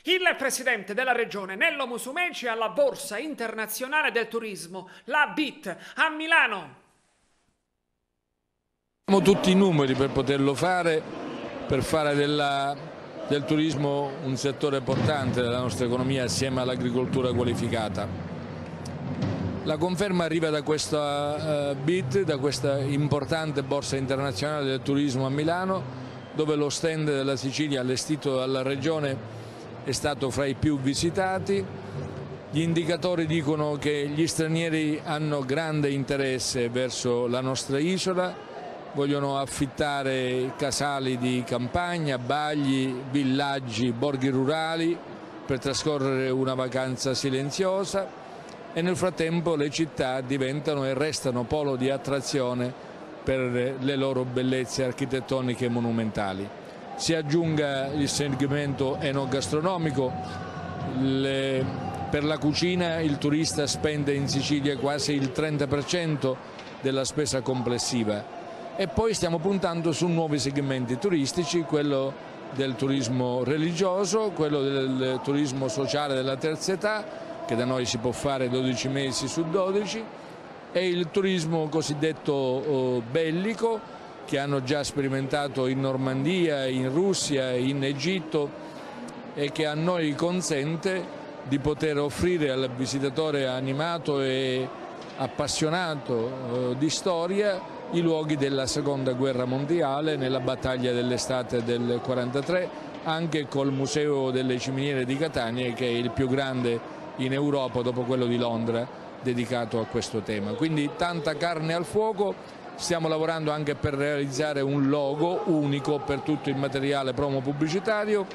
Il presidente della regione Nello Musumeci alla Borsa Internazionale del Turismo, la BIT, a Milano. Abbiamo tutti i numeri per poterlo fare, per fare del turismo un settore importante della nostra economia assieme all'agricoltura qualificata. La conferma arriva da questa BIT, da questa importante Borsa Internazionale del Turismo a Milano, dove lo stand della Sicilia allestito dalla regione è stato fra i più visitati. Gli indicatori dicono che gli stranieri hanno grande interesse verso la nostra isola, vogliono affittare casali di campagna, bagli, villaggi, borghi rurali per trascorrere una vacanza silenziosa e nel frattempo le città diventano e restano polo di attrazione per le loro bellezze architettoniche e monumentali. Si aggiunga il segmento enogastronomico, per la cucina il turista spende in Sicilia quasi il 30% della spesa complessiva e poi stiamo puntando su nuovi segmenti turistici, quello del turismo religioso, quello del turismo sociale della terza età, che da noi si può fare 12 mesi su 12, e il turismo cosiddetto bellico, che hanno già sperimentato in Normandia, in Russia, in Egitto e che a noi consente di poter offrire al visitatore animato e appassionato di storia i luoghi della Seconda Guerra Mondiale, nella battaglia dell'estate del 1943, anche col Museo delle Ciminiere di Catania, che è il più grande in Europa dopo quello di Londra, dedicato a questo tema. Quindi tanta carne al fuoco. Stiamo lavorando anche per realizzare un logo unico per tutto il materiale promo pubblicitario,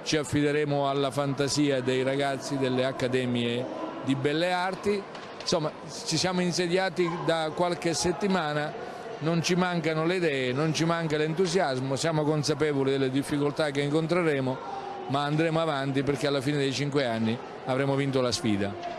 ci affideremo alla fantasia dei ragazzi delle accademie di belle arti, insomma ci siamo insediati da qualche settimana, non ci mancano le idee, non ci manca l'entusiasmo, siamo consapevoli delle difficoltà che incontreremo, ma andremo avanti perché alla fine dei 5 anni avremo vinto la sfida.